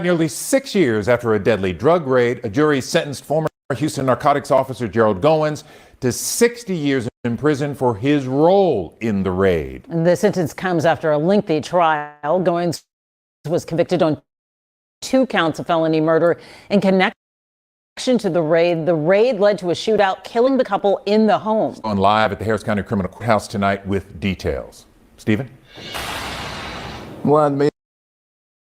Nearly 6 years after a deadly drug raid, a jury sentenced former Houston narcotics officer Gerald Goins to 60 years in prison for his role in the raid. The sentence comes after a lengthy trial. Goins was convicted on 2 counts of felony murder in connection to the raid. The raid led to a shootout, killing the couple in the home. On live at the Harris County Criminal Courthouse tonight with details. Stephen? Well,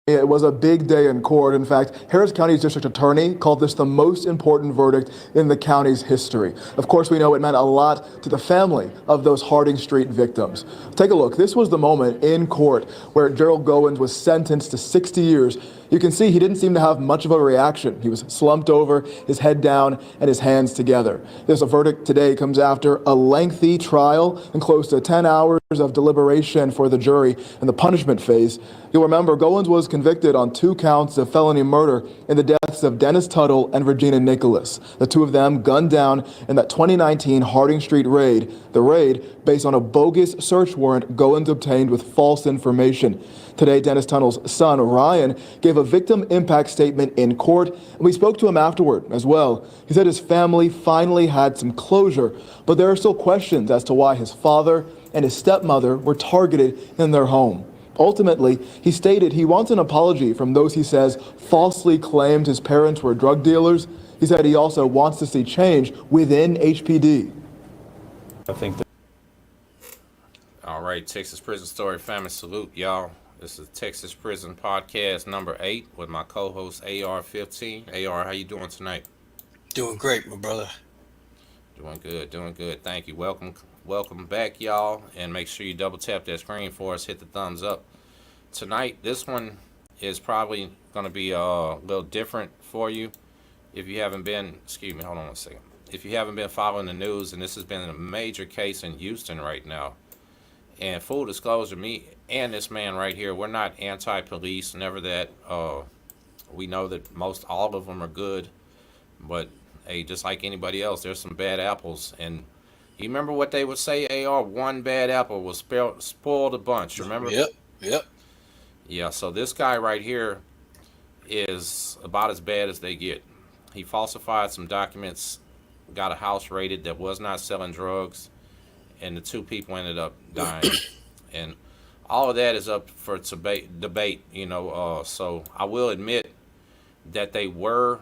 it was a big day in court. In fact, Harris County's district attorney called this the most important verdict in the county's history. Of course, we know it meant a lot to the family of those Harding Street victims. Take a look. This was the moment in court where Gerald Goins was sentenced to 60 years. You can see he didn't seem to have much of a reaction. He was slumped over, his head down, and his hands together. This verdict today comes after a lengthy trial and close to 10 hours of deliberation for the jury in the punishment phase. You'll remember Goins was convicted on 2 counts of felony murder in the deaths of Dennis Tuttle and Regina Nicholas. The 2 of them gunned down in that 2019 Harding Street raid. The raid based on a bogus search warrant Goins obtained with false information. Today, Dennis Tuttle's son, Ryan, gave a victim impact statement in court, and we spoke to him afterward as well. He said his family finally had some closure, but there are still questions as to why his father and his stepmother were targeted in their home. Ultimately, he stated he wants an apology from those he says falsely claimed his parents were drug dealers. He said he also wants to see change within HPD. I think that. All right, Texas Prison Story family, salute y'all. This is Texas Prison Podcast number 8 with my co-host AR-15. AR, how you doing tonight? Doing great, my brother. Doing good. Thank you. Welcome back, y'all. And make sure you double tap that screen for us. Hit the thumbs up. Tonight, this one is probably going to be a little different for you. If you haven't been, hold on one second. If you haven't been following the news, and this has been a major case in Houston right now. And full disclosure, me and this man right here, we're not anti-police, never that. We know that all of them are good, but hey, just like anybody else, there's some bad apples. And you remember what they would say, AR? One bad apple will spoil the bunch, remember? Yep. Yeah, so this guy right here is about as bad as they get. He falsified some documents, got a house raided that was not selling drugs, and the 2 people ended up dying. And all of that is up for debate, so I will admit that they were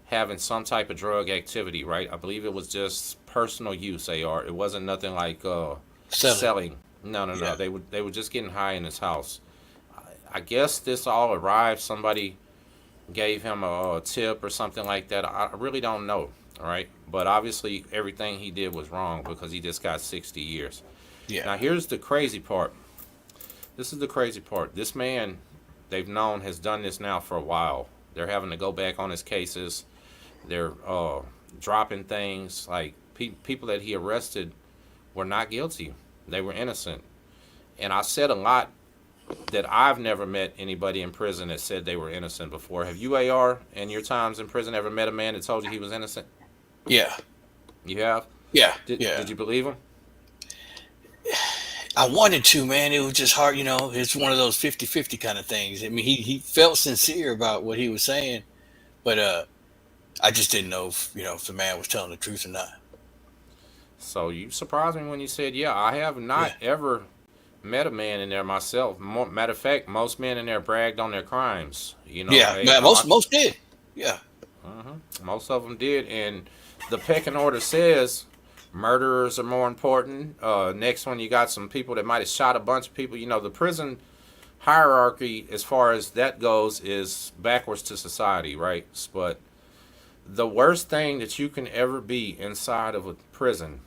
having some type of drug activity, right? I believe it was just personal use, AR. It wasn't nothing like selling. No. Yeah. They were just getting high in his house. I guess this all arrived. Somebody gave him a tip or something like that. I really don't know, all right? But obviously everything he did was wrong because he just got 60 years. Yeah. Now here's the crazy part. This is the crazy part. This man, they've known, has done this now for a while. They're having to go back on his cases. They're dropping things. Like people that he arrested were not guilty. They were innocent. And I said a lot that I've never met anybody in prison that said they were innocent before. Have you, AR, in your times in prison, ever met a man that told you he was innocent? Yeah. You have? Yeah. Did you believe him? I wanted to, man. It was just hard, it's one of those 50-50 kind of things. I mean, he felt sincere about what he was saying, but I just didn't know if the man was telling the truth or not. So you surprised me when you said, yeah, I have not ever met a man in there myself. Matter of fact, most men in there bragged on their crimes. Most did. Yeah. Most of them did, and the pecking order says murderers are more important. Next one, you got some people that might have shot a bunch of people. The prison hierarchy, as far as that goes, is backwards to society, right? But the worst thing that you can ever be inside of a prison,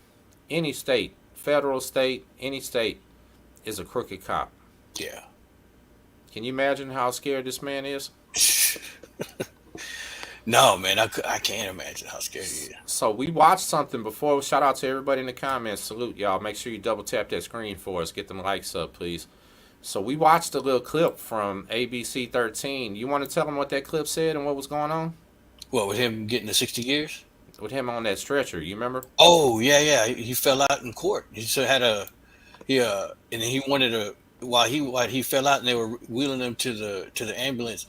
any state, federal, state, any state, is a crooked cop. Yeah. Can you imagine how scared this man is? No, man, I can't imagine how scared he is. So we watched something before. Shout out to everybody in the comments. Salute, y'all. Make sure you double tap that screen for us. Get them likes up, please. So we watched a little clip from ABC 13. You want to tell them what that clip said and what was going on? What, with him getting the 60 years? With him on that stretcher, you remember? Oh, yeah. He fell out in court. He still had and he wanted to, while he fell out and they were wheeling him to the ambulance,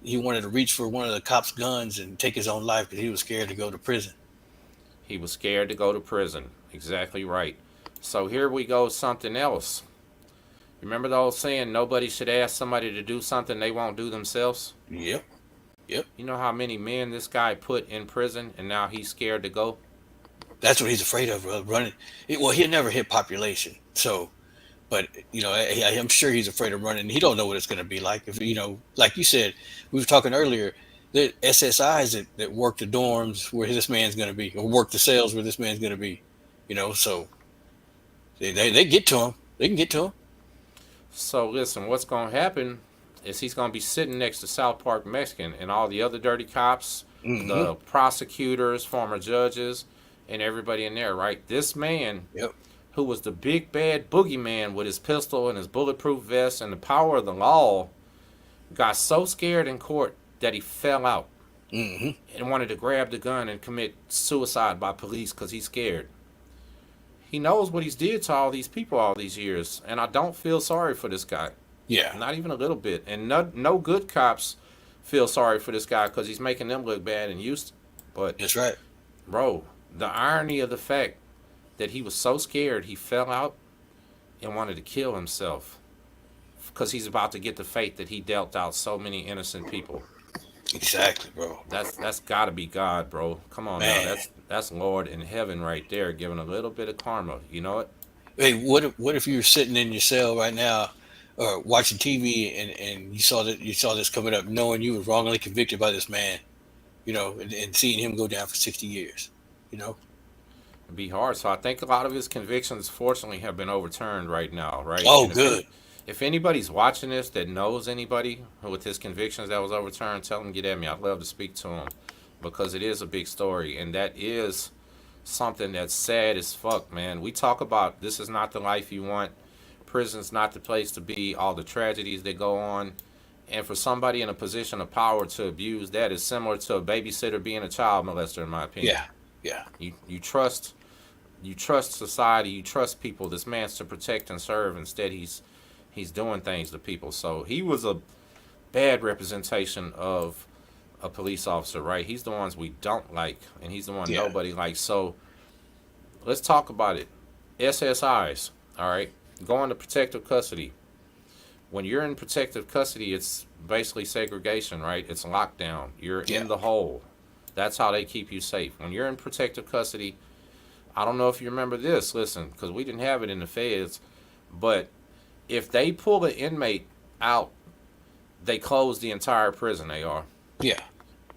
he wanted to reach for one of the cops' guns and take his own life because he was scared to go to prison. He was scared to go to prison. Exactly right. So here we go, something else. Remember the old saying, nobody should ask somebody to do something they won't do themselves? Yep. Yep. You know how many men this guy put in prison and now he's scared to go? That's what he's afraid of, running. Well, he'll never hit population. So, but, I'm sure he's afraid of running. He don't know what it's going to be like. If, like you said, we were talking earlier, the SSIs that work the dorms where this man's going to be, or work the cells where this man's going to be, so they get to him. They can get to him. So listen, what's going to happen is he's going to be sitting next to South Park Mexican and all the other dirty cops, the prosecutors, former judges, and everybody in there, right? This man, who was the big bad boogeyman with his pistol and his bulletproof vest and the power of the law, got so scared in court that he fell out and wanted to grab the gun and commit suicide by police because he's scared. He knows what he's did to all these people all these years, and I don't feel sorry for this guy. Yeah. Not even a little bit. And no good cops feel sorry for this guy because he's making them look bad in Houston. But that's right. Bro, the irony of the fact that he was so scared he fell out and wanted to kill himself because he's about to get the fate that he dealt out so many innocent people. Exactly, bro. That's got to be God, bro. Come on, man. Now. That's Lord in heaven right there, giving a little bit of karma. You know it? Hey, what if you were sitting in your cell right now, or watching TV, and you saw this coming up, knowing you were wrongly convicted by this man, and seeing him go down for 60 years, It'd be hard. So I think a lot of his convictions, fortunately, have been overturned right now, right? Oh, good. If anybody's watching this that knows anybody with his convictions that was overturned, tell them get at me. I'd love to speak to him because it is a big story, and that is something that's sad as fuck, man. We talk about this is not the life you want. Prison's not the place to be. All the tragedies that go on, and for somebody in a position of power to abuse that is similar to a babysitter being a child molester, in my opinion. Yeah. You trust society. You trust people. This man's to protect and serve. Instead, he's doing things to people. So he was a bad representation of a police officer, right? He's the ones we don't like, and he's the one nobody likes. So let's talk about it. SSIs, all right? Going to protective custody. When you're in protective custody, it's basically segregation, right? It's lockdown. You're in the hole. That's how they keep you safe. When you're in protective custody, I don't know if you remember this, listen, because we didn't have it in the feds, but if they pull an inmate out, they close the entire prison, they are. Yeah.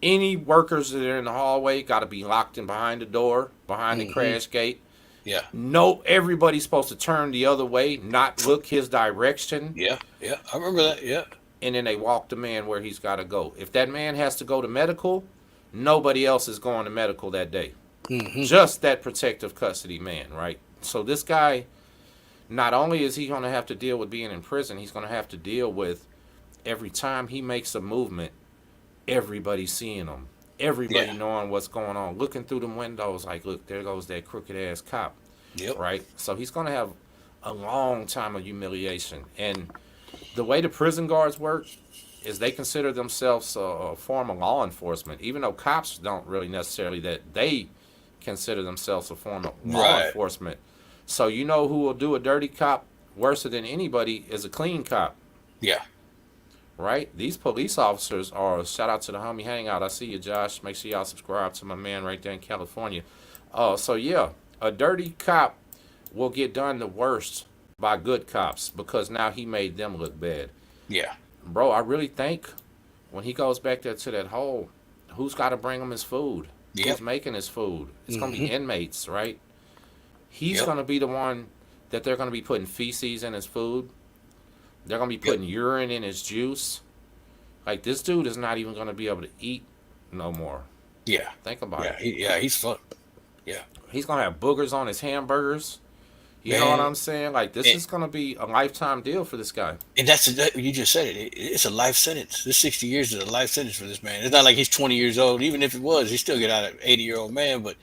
Any workers that are in the hallway got to be locked in behind the door, behind the crash gate. Yeah. No, everybody's supposed to turn the other way, not look his direction. Yeah. I remember that. Yeah. And then they walk the man where he's got to go. If that man has to go to medical, nobody else is going to medical that day. Just that protective custody man, right? So this guy, not only is he going to have to deal with being in prison, he's going to have to deal with every time he makes a movement, everybody seeing him. Everybody knowing what's going on, looking through them windows like, look, there goes that crooked ass cop. Yep. Right? So he's going to have a long time of humiliation. And the way the prison guards work is they consider themselves a form of law enforcement, even though cops don't really necessarily, that they consider themselves a form of law enforcement. So you know who will do a dirty cop worse than anybody is a clean cop. Yeah. Right? These police officers are, shout out to the homie Hangout. I see you, Josh. Make sure y'all subscribe to my man right there in California. So yeah, a dirty cop will get done the worst by good cops because now he made them look bad. Yeah. Bro, I really think when he goes back there to that hole, who's got to bring him his food? Who's making his food? It's going to be inmates, right? He's going to be the one that they're going to be putting feces in his food. They're going to be putting urine in his juice. Like, this dude is not even going to be able to eat no more. Yeah. Think about it. He's fucked. Yeah. He's going to have boogers on his hamburgers. You know what I'm saying? Like, this is going to be a lifetime deal for this guy. And you just said it. It's a life sentence. This 60 years is a life sentence for this man. It's not like he's 20 years old. Even if it was, he still get out an 80-year-old man. But,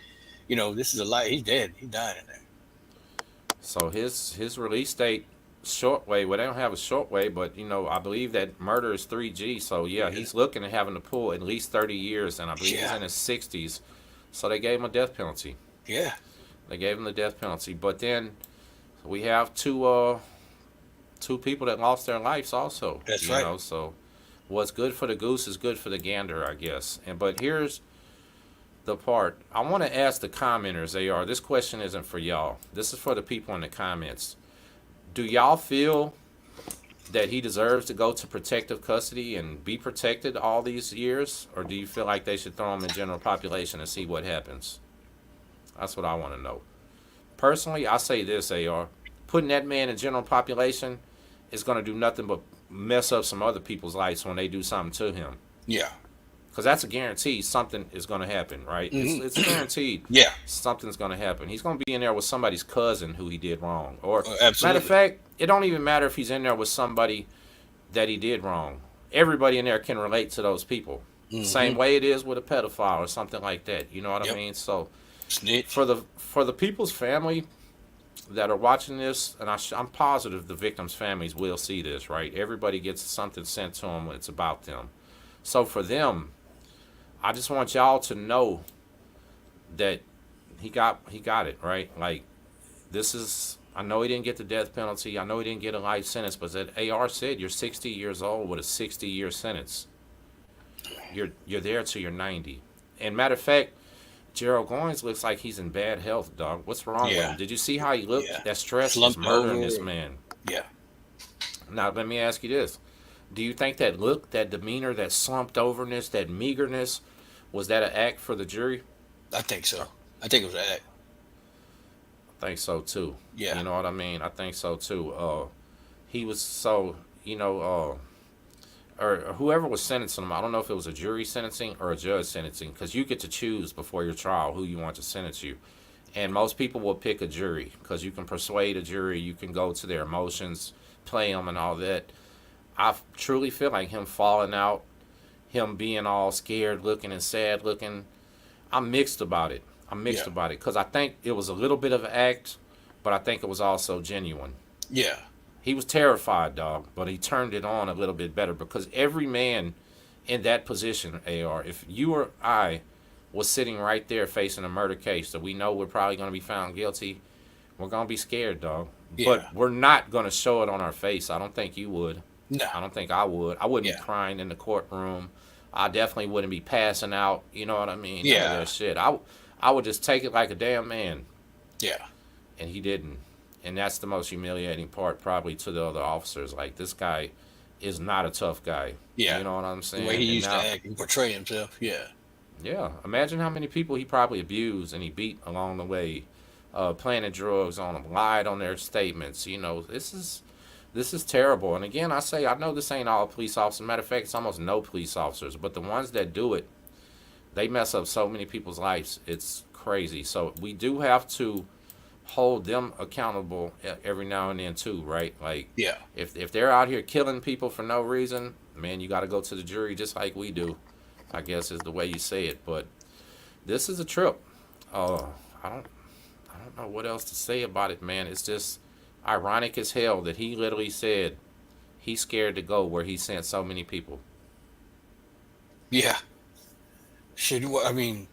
this is a life. He's dead. He's dying in there. So his release date short way. Well, they don't have a short way, but I believe that murder is 3G. So yeah, he's looking at having to pull at least 30 years, and I believe he's in his 60s. So they gave him a death penalty. Yeah. They gave him the death penalty. But then we have two people that lost their lives also. That's right. So what's good for the goose is good for the gander, I guess. But here's the part. I want to ask the commenters, AR. This question isn't for y'all. This is for the people in the comments. Do y'all feel that he deserves to go to protective custody and be protected all these years? Or do you feel like they should throw him in general population and see what happens? That's what I want to know. Personally, I say this, AR. Putting that man in general population is going to do nothing but mess up some other people's lives when they do something to him. Yeah. Because that's a guarantee something is going to happen, right? Mm-hmm. It's guaranteed. Yeah. Something's going to happen. He's going to be in there with somebody's cousin who he did wrong. Or, absolutely. matter of fact, it don't even matter if he's in there with somebody that he did wrong. Everybody in there can relate to those people. Mm-hmm. Same way it is with a pedophile or something like that. You know what I mean? So, snitch. For the people's family that are watching this, and I'm positive the victims' families will see this, right? Everybody gets something sent to them when it's about them. So for them, I just want y'all to know that he got it, right? Like, this is, I know he didn't get the death penalty. I know he didn't get a life sentence, but that AR said you're 60 years old with a 60-year sentence. You're there till you're 90. And matter of fact, Gerald Goins looks like he's in bad health, dog. What's wrong with him? Did you see how he looked? Yeah. That stress Slumped is murdering over. this man. Yeah. Now, let me ask you this. Do you think that look, that demeanor, that slumped overness, that meagerness, was that an act for the jury? I think so. I think it was an act. I think so, too. Yeah. You know what I mean? I think so, too. He was so, or whoever was sentencing him, I don't know if it was a jury sentencing or a judge sentencing, because you get to choose before your trial who you want to sentence you. And most people will pick a jury, because you can persuade a jury, you can go to their emotions, play them and all that. I truly feel like him falling out, him being all scared looking and sad looking, I'm mixed about it. Because I think it was a little bit of an act, but I think it was also genuine. Yeah. He was terrified, dog, but he turned it on a little bit better, because every man in that position, AR, if you or I was sitting right there facing a murder case that we know we're probably going to be found guilty, we're going to be scared, dog. Yeah. But we're not going to show it on our face. I don't think you would. No. I don't think I would. I wouldn't be crying in the courtroom. I definitely wouldn't be passing out. You know what I mean? Yeah. None of that shit. I would just take it like a damn man. Yeah. And he didn't. And that's the most humiliating part probably to the other officers. Like, this guy is not a tough guy. Yeah. You know what I'm saying? The way he And used now, to act and portray himself. Yeah. Yeah. Imagine how many people he probably abused and he beat along the way. Planted drugs on them, lied on their statements. This is terrible. And again, I say, I know this ain't all police officers. Matter of fact, it's almost no police officers. But the ones that do it, they mess up so many people's lives. It's crazy. So we do have to hold them accountable every now and then too, right? Like, Yeah. if they're out here killing people for no reason, man, you got to go to the jury just like we do, I guess is the way you say it. But this is a trip. I don't know what else to say about it, man. It's just ironic as hell that he literally said he's scared to go where he sent so many people. Yeah. I mean,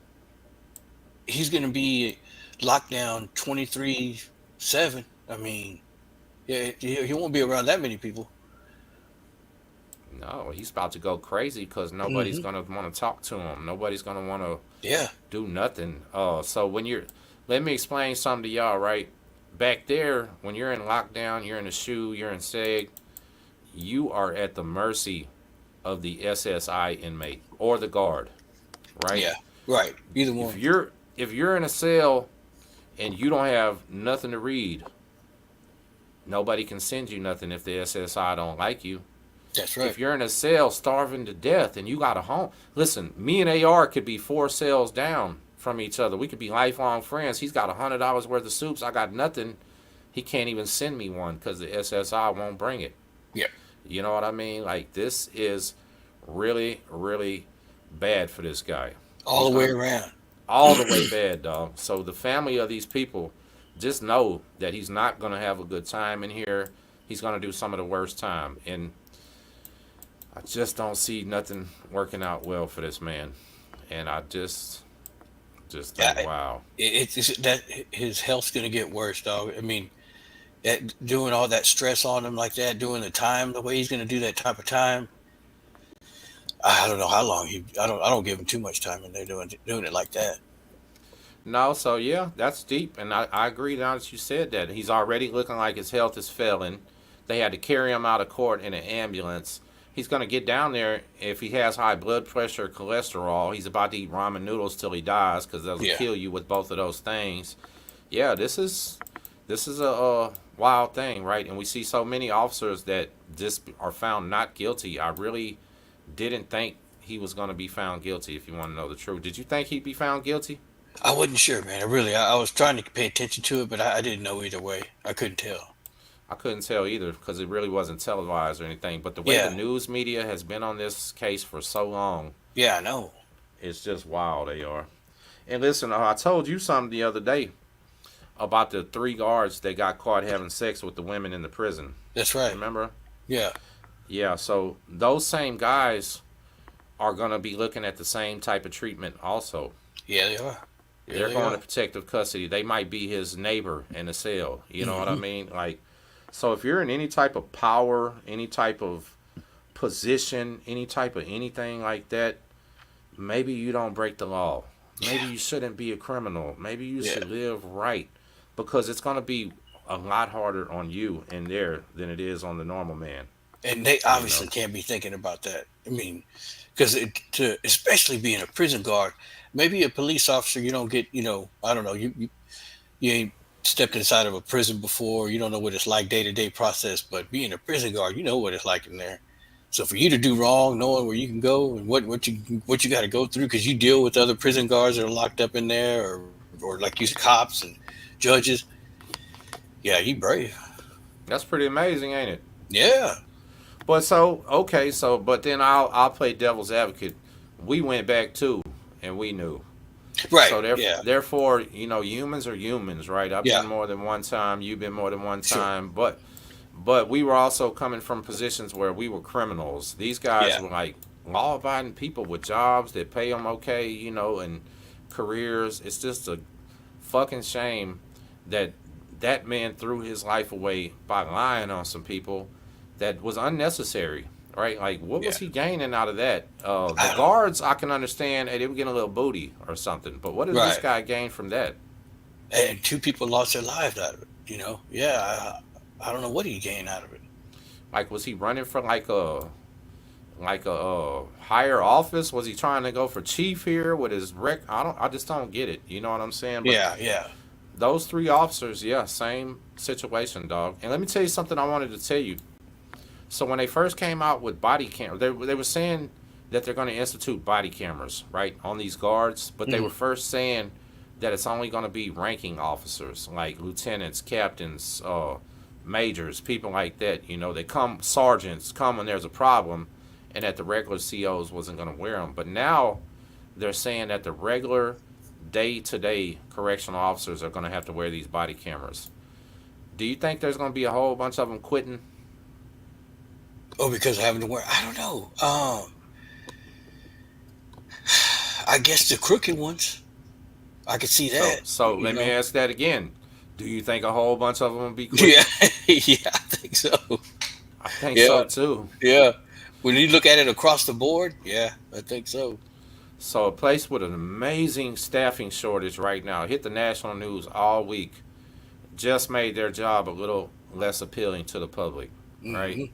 he's going to be locked down 24/7. I mean, yeah, he won't be around that many people. No, he's about to go crazy because nobody's going to want to talk to him. Nobody's going to want to do nothing. So let me explain something to y'all, right? Back there, when you're in lockdown, you're in a SHU, you're in SEG, you are at the mercy of the SSI inmate or the guard, right? Yeah, right. Either one. If you're in a cell and you don't have nothing to read, nobody can send you nothing if the SSI don't like you. That's right. If you're in a cell starving to death and you got a home, listen, me and AR could be 4 cells down from each other. We could be lifelong friends. He's got $100 worth of soups. I got nothing. He can't even send me one because the SSI won't bring it. Yeah. You know what I mean? Like, this is really, really bad for this guy. All the way around. All the way bad, dog. So the family of these people just know that he's not going to have a good time in here. he's going to do some of the worst time. And I just don't see nothing working out well for this man. And I just think, Yeah, wow. it's that his health's gonna get worse, dog. I mean, doing all that stress on him like that, doing the time the way he's gonna do that type of time. I don't know how long he. I don't give him too much time, and they're doing it like that. No, so yeah, that's deep. And I agree now that you said that. He's already looking like his health is failing. They had to carry him out of court in an ambulance. He's going to get down there if he has high blood pressure or cholesterol. He's about to eat ramen noodles till he dies because they'll Yeah, kill you with both of those things. Yeah, this is a wild thing, right? And we see so many officers that just are found not guilty. I really didn't think he was going to be found guilty. If you want to know the truth, did you think he'd be found guilty? I wasn't sure, man. I was trying to pay attention to it, but I didn't know either way. I couldn't tell. I couldn't tell either because it really wasn't televised or anything. But the way the Yeah, news media has been on this case for so long, yeah, I know. it's just wild. They are. And listen, I told you something the other day about the three guards that got caught having sex with the women in the prison. That's right. Remember? Yeah, Yeah. So those same guys are going to be looking at the same type of treatment also. yeah, they are. Yeah, They're they going to are. protective custody. They might be his neighbor in the cell. You know what I Hmm. mean? Like, so if you're in any type of power, any type of position, any type of anything like that, maybe you don't break the law. Maybe Yeah, you shouldn't be a criminal. Maybe you yeah. should live right because it's going to be a lot harder on you in there than it is on the normal man, And they you obviously know? can't be thinking about that. I mean, because to especially being a prison guard, maybe a police officer, you don't get, I don't know, you ain't stepped inside of a prison before, you don't know what it's like day to day process. But being a prison guard, you know what it's like in there. So for you to do wrong, knowing where you can go and what you got to go through, because you deal with other prison guards that are locked up in there, or like you said, cops and judges. Yeah, you brave. That's pretty amazing, ain't it? Yeah, But so okay, so but then I'll play devil's advocate. We went back too, and we knew. right. So Yeah, therefore, humans are humans, right? I've yeah, been more than one time. You've been more than one sure. time, but we were also coming from positions where we were criminals. These guys Yeah, were like law-abiding people with jobs that pay them okay, and careers. It's just a fucking shame that that man threw his life away by lying on some people that was unnecessary, right? Like, what yeah. was he gaining out of that? The I don't. guards, I can understand, hey, they were getting a little booty or something, but what did this Right. guy gain from that? And two people lost their lives out of it. Yeah, I don't know what he gained out of it. Like, was he running for like a higher office? Was he trying to go for chief here with his rec? I just don't get it. You know what I'm saying? But Yeah, yeah. those three officers, yeah, same situation, dog. And let me tell you something I wanted to tell you. So when they first came out with body cam, they were saying that they're going to institute body cameras, right, on these guards. But they were Hmm. first saying that it's only going to be ranking officers, like lieutenants, captains, majors, people like that. They come, sergeants come when there's a problem, and that the regular COs wasn't going to wear them. But now they're saying that the regular day-to-day correctional officers are going to have to wear these body cameras. Do you think there's going to be a whole bunch of them quitting? Oh, because of having to wear. I don't know. I guess the crooked ones. I could see So, that. so You let me know. ask that again. Do you think a whole bunch of them will be Yeah, quitting? yeah. I think so. I think Yeah, so too. yeah. When you look at it across the board, yeah, I think so. So a place with an amazing staffing shortage right now hit the national news all week. Just made their job a little less appealing to the public, right? Hmm.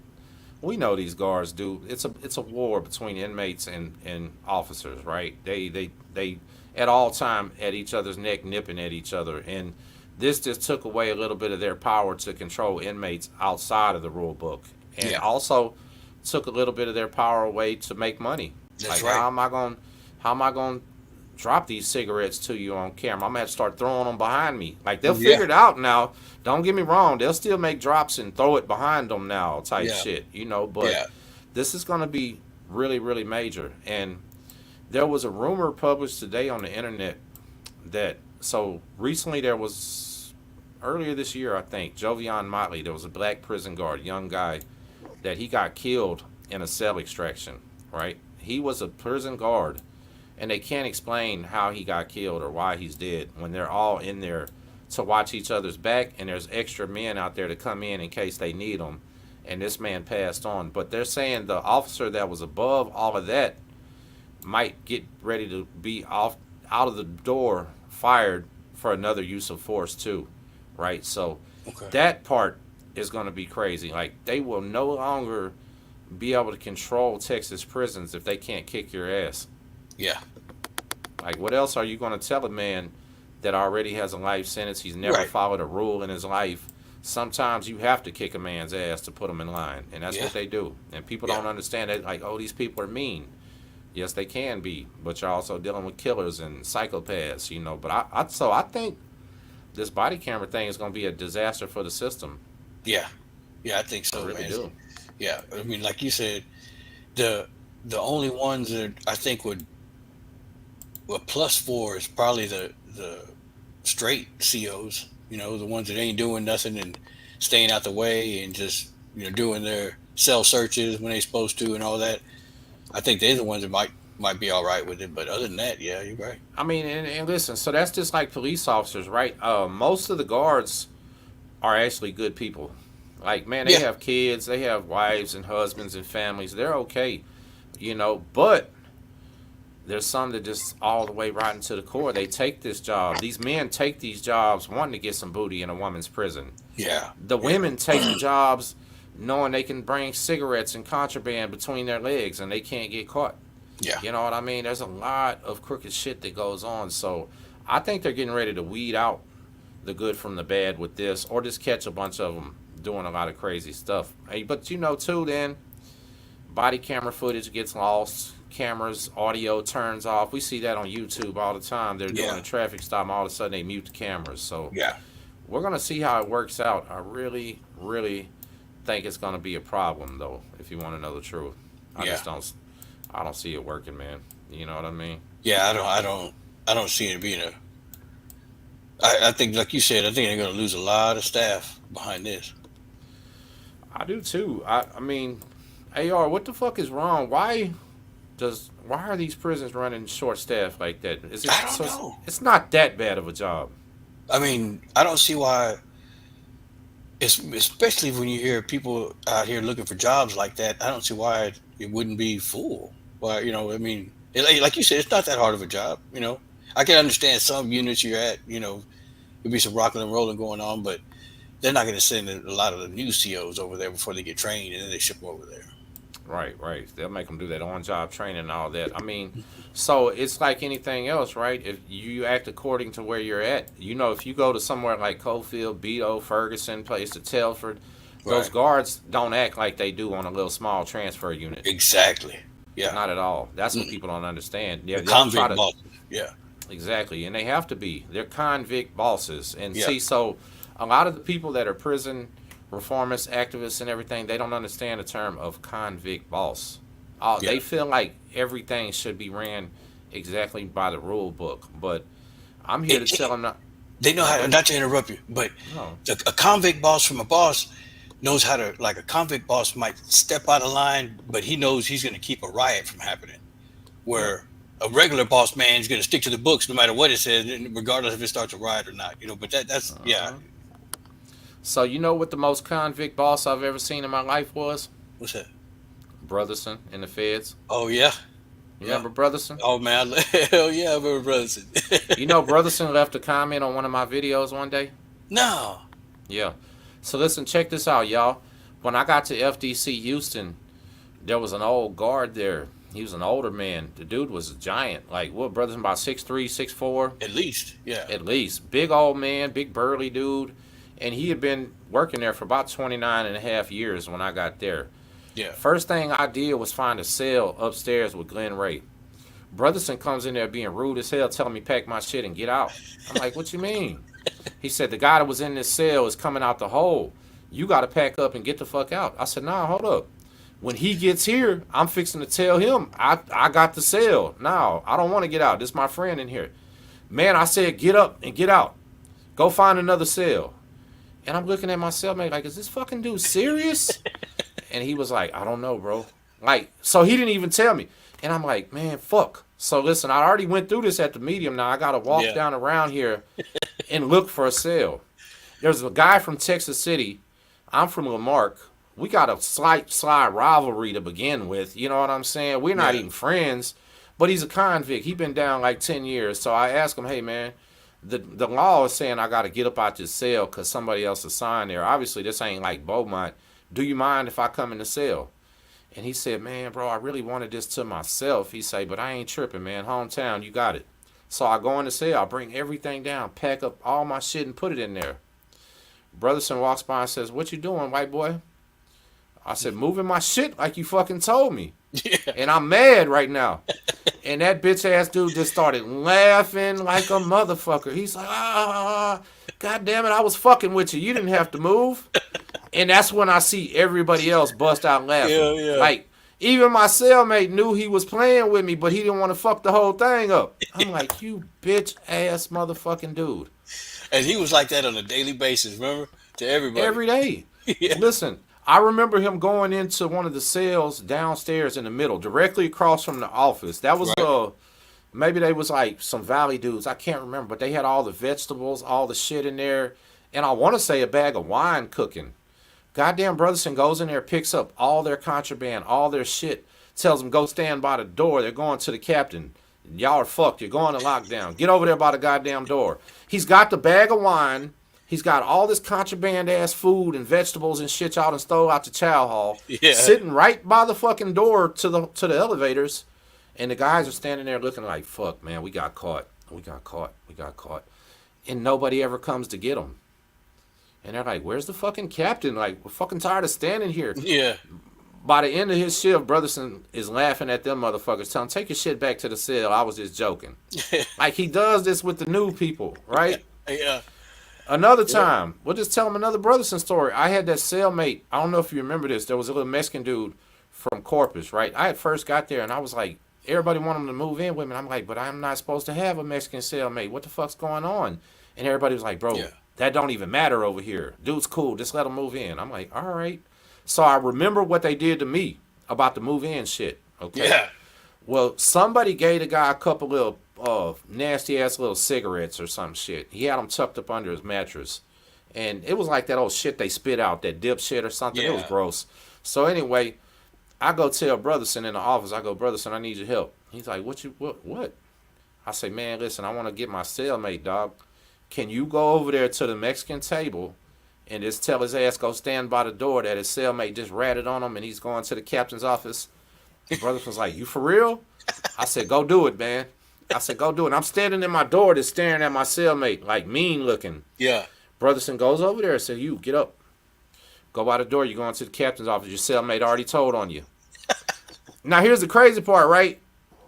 We know these guards do. It's a war between inmates and officers, right? They at all time at each other's neck, nipping at each other, and this just took away a little bit of their power to control inmates outside of the rule book, and Yeah, also took a little bit of their power away to make money. that's Like, right. how am I going to drop these cigarettes to you on camera? I'm gonna have to start throwing them behind me. Like, they'll Yeah, figure it out now. Don't get me wrong; they'll still make drops and throw it behind them now, type yeah, shit. But yeah. this is gonna be really, really major. And there was a rumor published today on the internet that so recently there was earlier this year, I think, Jovian Motley, there was a black prison guard, young guy, that he got killed in a cell extraction, right? He was a prison guard, and they can't explain how he got killed or why he's dead when they're all in there to watch each other's back, and there's extra men out there to come in case they need them, and this man passed on. But they're saying the officer that was above all of that might get ready to be off out of the door, fired for another use of force too, right? So that part is going to be crazy. Like, they will no longer be able to control Texas prisons if they can't kick your ass. Yeah. Like, what else are you going to tell a man that already has a life sentence? He's never followed a rule in his life. Sometimes you have to kick a man's ass to put him in line, and that's what they do. And people don't understand it. Like, oh, these people are mean. Yes, they can be, but you're also dealing with killers and psychopaths, you know. But I think this body camera thing is going to be a disaster for the system. Yeah, I think so. I really do. Yeah, I mean, like you said, the only ones that I think would plus for is probably the straight COs. You know, the ones that ain't doing nothing and staying out the way and just, you know, doing their cell searches when they're supposed to and all that. I think they're the ones that might be all right with it, but other than that, yeah, you're right. I mean, and listen, so that's just like police officers, right? Most of the guards are actually good people. Like, man, they have kids, they have wives and husbands and families. They're okay, you know, but there's some that just all the way right into the core. They take this job. These men take these jobs wanting to get some booty in a woman's prison. Yeah. The women take the jobs knowing they can bring cigarettes and contraband between their legs and they can't get caught. Yeah. You know what I mean? There's a lot of crooked shit that goes on. So I think they're getting ready to weed out the good from the bad with this, or just catch a bunch of them doing a lot of crazy stuff. Hey, but you know, too, then body camera footage gets lost. Cameras, audio turns off. We see that on YouTube all the time. They're doing a traffic stop and all of a sudden they mute the cameras. So we're going to see how it works out. I really, really think it's going to be a problem, though, if you want to know the truth. I don't see it working, man. You know what I mean? Yeah, I don't see it being I think, like you said, I think they're going to lose a lot of staff behind this. I do too. I mean, AR, what the fuck is wrong? Why are these prisons running short staff like that? I don't know. It's not that bad of a job. I mean, I don't see why. Especially when you hear people out here looking for jobs like that, I don't see why it wouldn't be full. Why, you know, I mean, like you said, it's not that hard of a job. You know, I can understand some units you're at. You know, there'll be some rocking and rolling going on, but they're not going to send a lot of the new COs over there before they get trained, and then they ship them over there. Right. They'll make them do that on-job training and all that. I mean, so it's like anything else, right? If you act according to where you're at, you know, if you go to somewhere like Cofield, Beto, Ferguson, place to Telford, those guards don't act like they do on a little small transfer unit. Exactly. Yeah. Not at all. That's what people don't understand. Yeah, convict bosses. Yeah. Exactly. And they have to be. They're convict bosses. And see, so a lot of the people that are prison reformists, activists, and everything, they don't understand the term of convict boss. They feel like everything should be ran exactly by the rule book. But I'm here to tell them they know how, not to interrupt you, but a convict boss from a boss knows how to, like, a convict boss might step out of line, but he knows he's going to keep a riot from happening. Where a regular boss man is going to stick to the books no matter what it says, regardless if it starts a riot or not. You know, but that's So you know what the most convict boss I've ever seen in my life was? What's that? Brotherson in the feds. Oh, yeah. You remember Brotherson? Oh, man. Hell yeah, I remember Brotherson. You know Brotherson left a comment on one of my videos one day? No. Yeah. So listen, check this out, y'all. When I got to FDC Houston, there was an old guard there. He was an older man. The dude was a giant. Like, what, Brotherson, about 6'3", 6'4"? At least, yeah. At least. Big old man, big burly dude. And he had been working there for about 29 and a half years when I got there. Yeah. First thing I did was find a cell upstairs with Glenn Ray. Brotherson comes in there being rude as hell, telling me pack my shit and get out. I'm like, what you mean? He said, the guy that was in this cell is coming out the hole. You got to pack up and get the fuck out. I said, nah, hold up. When he gets here, I'm fixing to tell him I got the cell. No, I don't want to get out. This is my friend in here. Man, I said, get up and get out. Go find another cell. And I'm looking at my cellmate like, is this fucking dude serious? And he was like, I don't know, bro. Like, so he didn't even tell me. And I'm like, man, fuck. So listen, I already went through this at the medium. Now I got to walk down around here and look for a cell. There's a guy from Texas City. I'm from Lamarck. We got a slight rivalry to begin with. You know what I'm saying? We're not even friends, but he's a convict. He's been down like 10 years. So I asked him, hey, man, the law is saying I got to get up out this cell because somebody else assigned there. Obviously, this ain't like Beaumont. Do you mind if I come in the cell? And he said, man, bro, I really wanted this to myself. He said, but I ain't tripping, man. Hometown, you got it. So I go in the cell. I bring everything down, pack up all my shit and put it in there. Brotherson walks by and says, what you doing, white boy? I said, moving my shit like you fucking told me. Yeah. And I'm mad right now. And that bitch ass dude just started laughing like a motherfucker. He's like, God damn it, I was fucking with you. You didn't have to move. And that's when I see everybody else bust out laughing. Yeah. Like, even my cellmate knew he was playing with me, but he didn't want to fuck the whole thing up. I'm like, you bitch ass motherfucking dude. And he was like that on a daily basis, remember? To everybody. Every day. Yeah. Listen, I remember him going into one of the cells downstairs in the middle, directly across from the office. That was maybe they was like some Valley dudes. I can't remember, but they had all the vegetables, all the shit in there, and I want to say a bag of wine cooking. Goddamn Brotherson goes in there, picks up all their contraband, all their shit, tells them go stand by the door. They're going to the captain. Y'all are fucked. You're going to lockdown. Get over there by the goddamn door. He's got the bag of wine. He's got all this contraband ass food and vegetables and shit y'all done stole out the chow hall. Yeah. Sitting right by the fucking door to the elevators. And the guys are standing there looking like, fuck, man, we got caught. We got caught. We got caught. And nobody ever comes to get them. And they're like, where's the fucking captain? Like, we're fucking tired of standing here. Yeah. By the end of his shift, Brotherson is laughing at them motherfuckers, telling them, take your shit back to the cell. I was just joking. Like, he does this with the new people, right? Yeah. Another time, we'll just tell him another Brotherson story. I had that cellmate. I don't know if you remember this. There was a little Mexican dude from Corpus, right? I had first got there, and I was like, everybody wanted him to move in with me. I'm like, but I'm not supposed to have a Mexican cellmate. What the fuck's going on? And everybody was like, bro, that don't even matter over here. Dude's cool. Just let him move in. I'm like, all right. So I remember what they did to me about the move in shit. Okay. Yeah. Well, somebody gave the guy a couple little nasty ass little cigarettes or some shit. He had them tucked up under his mattress. And it was like that old shit they spit out, that dip shit or something. Yeah. It was gross. So anyway, I go tell Brotherson in the office, I go, Brotherson, I need your help. He's like, what? I say, man, listen, I want to get my cellmate, dog. Can you go over there to the Mexican table and just tell his ass go stand by the door that his cellmate just ratted on him and he's going to the captain's office? Brotherson was like, you for real? I said, go do it, man. I said, go do it. I'm standing in my door just staring at my cellmate, like mean looking. Yeah. Brotherson goes over there and said, you, get up. Go by the door. You're going to the captain's office. Your cellmate already told on you. Now, here's the crazy part, right?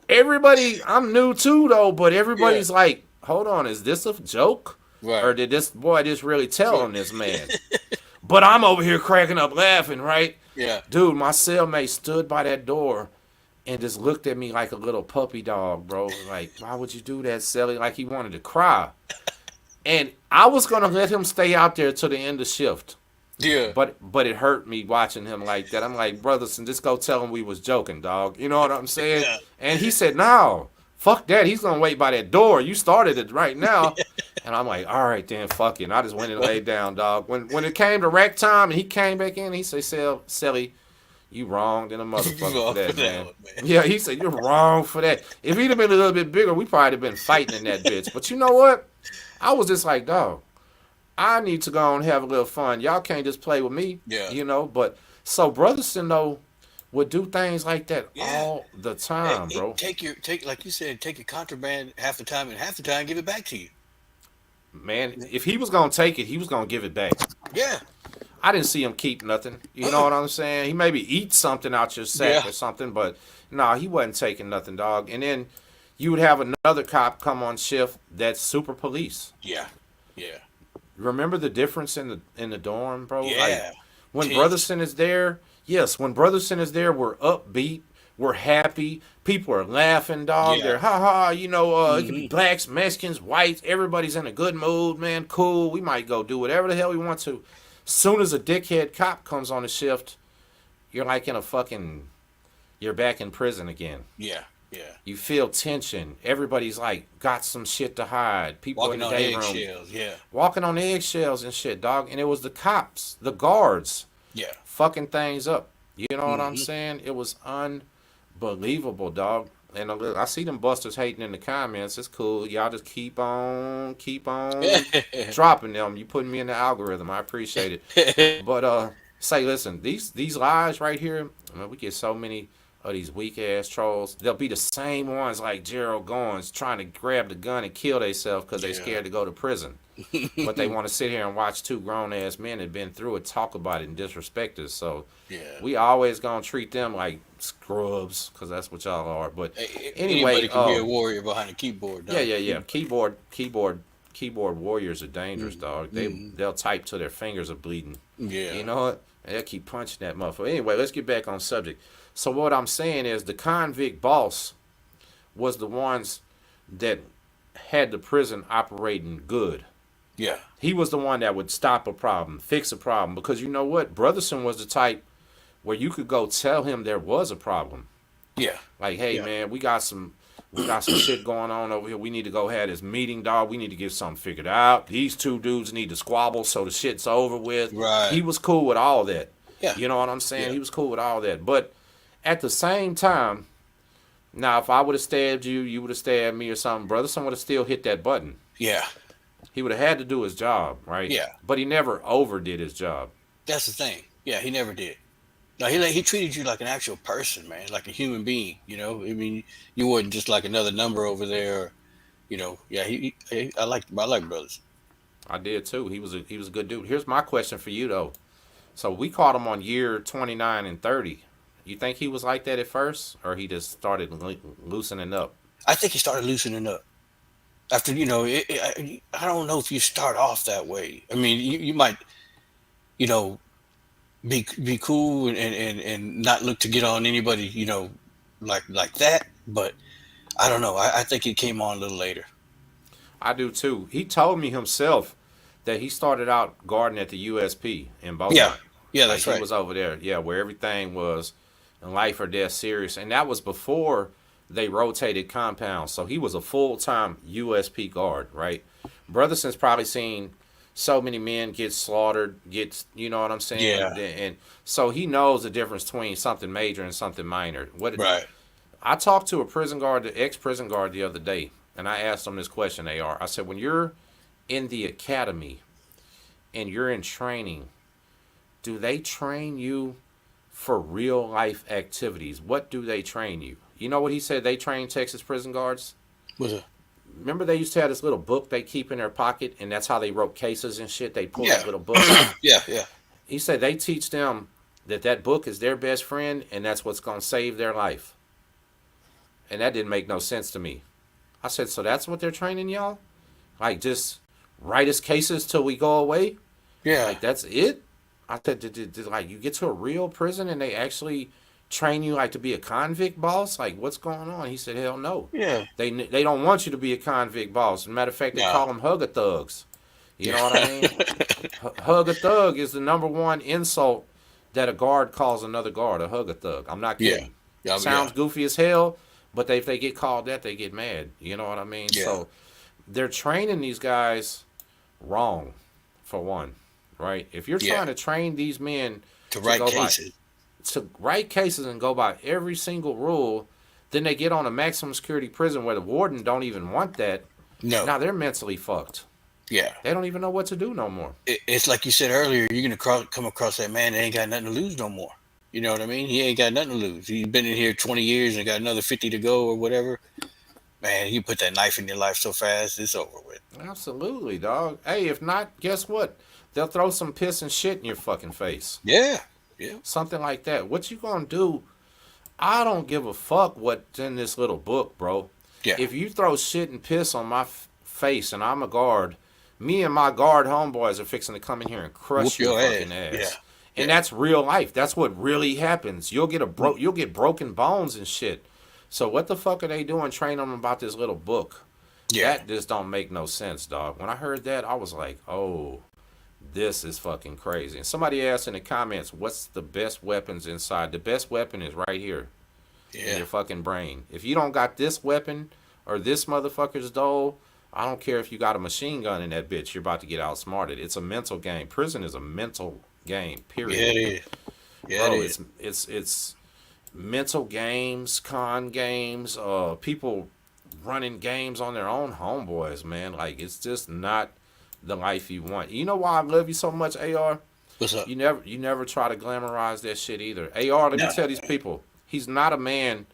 Everybody, I'm new too, though, but everybody's like, hold on, is this a joke? Right. Or did this boy just really tell on this man? But I'm over here cracking up laughing, right? Yeah. Dude, my cellmate stood by that door and just looked at me like a little puppy dog, bro. Like, why would you do that, Sally? Like he wanted to cry. And I was going to let him stay out there till the end of shift. Yeah. But it hurt me watching him like that. I'm like, Brotherson, just go tell him we was joking, dog. You know what I'm saying? Yeah. And he said, no. Fuck that. He's going to wait by that door. You started it right now. And I'm like, all right, then, fuck it. And I just went and laid down, dog. When it came to rack time and he came back in, he said, Sally, you wrong than a motherfucker for that, man. Yeah, he said, you're wrong for that. If he'd have been a little bit bigger, we probably have been fighting in that bitch. But you know what? I was just like, dog, I need to go and have a little fun. Y'all can't just play with me, you know. But so Brotherson, though, would do things like that all the time, bro. Take like you said, take your contraband half the time, and half the time give it back to you. Man, if he was gonna take it, he was gonna give it back. Yeah. I didn't see him keep nothing. You know what I'm saying? He maybe eat something out your sack or something, but no, he wasn't taking nothing, dog. And then you would have another cop come on shift that's super police. Yeah. Yeah. Remember the difference in the dorm, bro? Yeah. Like, when Brotherson is there, yes, when Brotherson is there, we're upbeat, We're happy. People are laughing, dog. Yeah. They're ha ha. It could be blacks, Mexicans, whites. Everybody's in a good mood, man. Cool. We might go do whatever the hell we want to. Soon as a dickhead cop comes on the shift, you're like you're back in prison again. Yeah. Yeah. You feel tension. Everybody's like got some shit to hide. People Walking in the on day room eggshells. Yeah. walking on eggshells and shit, dog. And it was the cops, the guards, Yeah. fucking things up. You know what I'm saying? It was unbelievable, dog. And I see them busters hating in the comments. It's cool. Y'all just keep on dropping them. You putting me in the algorithm. I appreciate it. But say, listen, these lies right here. I mean, we get so many of these weak ass trolls. They'll be the same ones like Gerald Goins trying to grab the gun and kill themselves because they scared to go to prison. But they want to sit here and watch two grown ass men that been through it talk about it and disrespect us. So we always gonna treat them like scrubs because that's what y'all are. But anyway, anybody can be a warrior behind a keyboard. Dog. Yeah. Keyboard warriors are dangerous, dog. They'll type till their fingers are bleeding. Yeah. You know what? They'll keep punching that motherfucker. Anyway, let's get back on subject. So what I'm saying is the convict boss was the ones that had the prison operating good. Yeah. He was the one that would stop a problem, fix a problem. Because you know what? Brotherson was the type where you could go tell him there was a problem. Yeah. Like, hey, man, we got some shit going on over here. We need to go have this meeting, dog. We need to get something figured out. These two dudes need to squabble so the shit's over with. Right. He was cool with all that. Yeah. You know what I'm saying? Yeah. He was cool with all that. But at the same time, now, if I would have stabbed you, you would have stabbed me or something, Brotherson would have still hit that button. Yeah. He would have had to do his job, right? Yeah. But he never overdid his job. That's the thing. Yeah, he never did. No, he treated you like an actual person, man, like a human being. I mean, you wasn't just like another number over there. Yeah. I like brothers. I did too. He was a good dude. Here's my question for you though. So we caught him on year 29 and 30. You think he was like that at first, or he just started loosening up? I think he started loosening up. After I don't know if you start off that way. I mean, you might, be cool and not look to get on anybody, like that. But I don't know. I think it came on a little later. I do too. He told me himself that he started out guarding at the USP in Boca. Yeah, that's right. He was over there, where everything was life or death serious, and that was before they rotated compounds. So he was a full-time USP guard, right? Brotherson's probably seen so many men get slaughtered, you know what I'm saying? Yeah. And so he knows the difference between something major and something minor. Right. I talked to the ex-prison guard the other day, and I asked him this question, AR. I said, when you're in the academy and you're in training, do they train you for real life activities? What do they train you? You know what he said they train Texas prison guards? What's it? Remember they used to have this little book they keep in their pocket, and that's how they wrote cases and shit? They pull this little book out. Yeah. He said they teach them that book is their best friend, and that's what's going to save their life. And that didn't make no sense to me. I said, so that's what they're training y'all? Like, just write us cases till we go away? Yeah. Like, that's it? I said, did like, you get to a real prison and they actually train you like to be a convict boss? Like, what's going on? He said, hell no. Yeah. They don't want you to be a convict boss. As a matter of fact, they call them hugger thugs. You know what I mean? Hugger thug is the number one insult that a guard calls another guard, a hugger thug. I'm not kidding. Yeah. Sounds goofy as hell, but if they get called that, they get mad. You know what I mean? Yeah. So they're training these guys wrong, for one, right? If you're trying to train these men to write cases, and go by every single rule, then they get on a maximum security prison where the warden don't even want that. No. Now they're mentally fucked. Yeah. They don't even know what to do no more. It's like you said earlier, you're going to come across that man that ain't got nothing to lose no more. You know what I mean? He ain't got nothing to lose. He's been in here 20 years and got another 50 to go or whatever. Man, you put that knife in your life so fast, it's over with. Absolutely, dog. Hey, if not, guess what? They'll throw some piss and shit in your fucking face. Yeah. Something like that. What you gonna do? I don't give a fuck what's in this little book, bro. Yeah. If you throw shit and piss on my face and I'm a guard, me and my guard homeboys are fixing to come in here and crush Whoop your your fucking ass. Yeah. And that's real life. That's what really happens. You'll get broken bones and shit. So what the fuck are they doing training them about this little book? Yeah. That just don't make no sense, dog. When I heard that, I was like, oh, this is fucking crazy. And somebody asked in the comments, what's the best weapons inside? The best weapon is right here in your fucking brain. If you don't got this weapon or this motherfucker's doll, I don't care if you got a machine gun in that bitch, you're about to get outsmarted. It's a mental game. Prison is a mental game, period. Yeah, it is. Yeah, Bro, it is. it's mental games, con games, people running games on their own homeboys, man. Like, it's just not the life you want. You know why I love you so much, AR? What's up? You never try to glamorize that shit either. AR, let me tell these people, he's not a man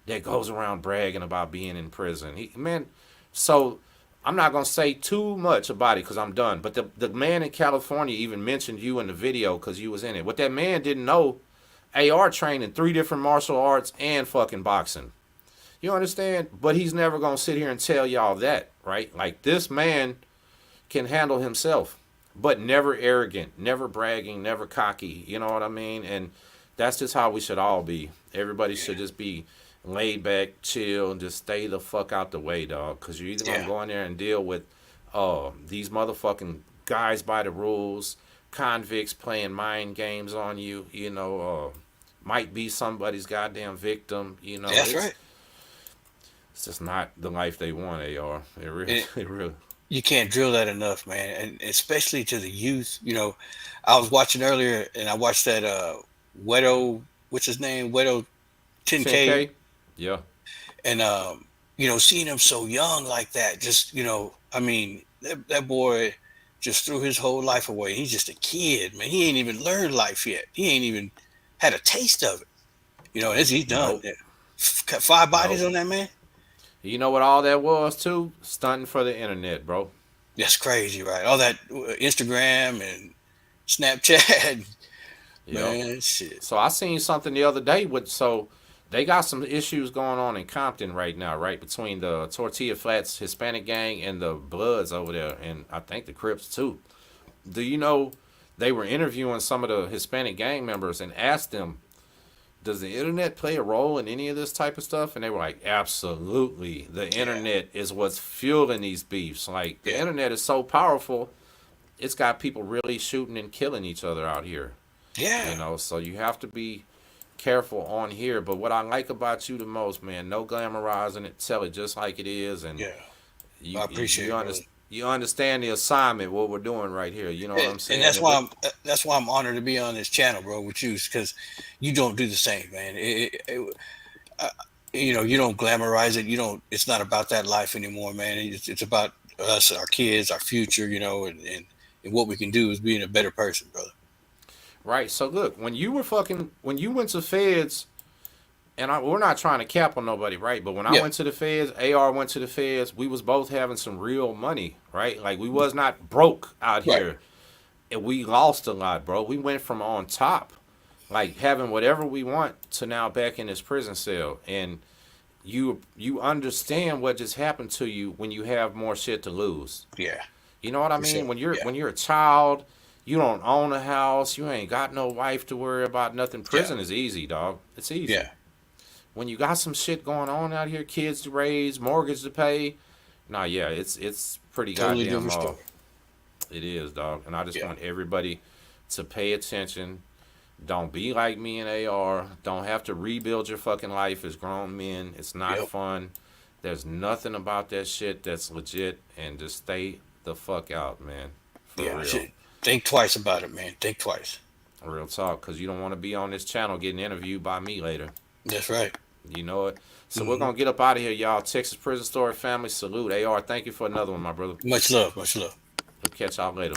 that goes around bragging about being in prison. So I'm not gonna say too much about it because I'm done. But the man in California even mentioned you in the video because you was in it. What that man didn't know, AR trained in 3 different martial arts and fucking boxing. You understand? But he's never gonna sit here and tell y'all that, right? Like, this man can handle himself, but never arrogant, never bragging, never cocky. You know what I mean? And that's just how we should all be. Everybody should just be laid back, chill, and just stay the fuck out the way, dog. Because you're either gonna go in there and deal with these motherfucking guys by the rules, convicts playing mind games on you. You know, might be somebody's goddamn victim. You know, That's right. It's just not the life they want. AR. It really. You can't drill that enough, man, and especially to the youth. You know, I was watching earlier, and I watched that Wedo, what's his name, Wedo 10K. Yeah. And you know, seeing him so young like that, just, you know, I mean, that boy just threw his whole life away. He's just a kid, man. He ain't even learned life yet. He ain't even had a taste of it. You know, he's done. Nope. 5 bodies on that man. You know what all that was too? Stunting for the internet, bro. That's crazy, right? All that Instagram and Snapchat. Man, shit. So I seen something the other day so they got some issues going on in Compton right now, right? Between the Tortilla Flats Hispanic gang and the Bloods over there, and I think the Crips too. Do you know they were interviewing some of the Hispanic gang members and asked them, does the internet play a role in any of this type of stuff? And they were like, absolutely. The internet is what's fueling these beefs. Like, the internet is so powerful, it's got people really shooting and killing each other out here. Yeah. You know, so you have to be careful on here. But what I like about you the most, man, no glamorizing it. Tell it just like it is. And I appreciate it. You understand the assignment, what we're doing right here. You know what I'm saying? And that's why I'm honored to be on this channel, bro, with you, because you don't do the same, man. You know, you don't glamorize it. You don't. It's not about that life anymore, man. It's about us, our kids, our future. You know, and what we can do is being a better person, brother. Right. So look, when you went to feds, and we're not trying to cap on nobody, right? But when I went to the feds, AR went to the feds, we was both having some real money, right? Like, we was not broke out here. And we lost a lot, bro. We went from on top, like having whatever we want, to now back in this prison cell. And you understand what just happened to you when you have more shit to lose. Yeah. You know what I mean? When you're a child, you don't own a house, you ain't got no wife to worry about, nothing. Prison is easy, dog. It's easy. Yeah. When you got some shit going on out here, kids to raise, mortgage to pay, it's pretty Totally goddamn different story. It is, dog. And I just want everybody to pay attention. Don't be like me and AR. Don't have to rebuild your fucking life as grown men. It's not fun. There's nothing about that shit that's legit. And just stay the fuck out, man. For real. Shit. Think twice about it, man. Think twice. Real talk, because you don't want to be on this channel getting interviewed by me later. That's right. You know it. So we're going to get up out of here, y'all. Texas Prison Story family, salute. AR, thank you for another one, my brother. Much love. Much love. We'll catch y'all later.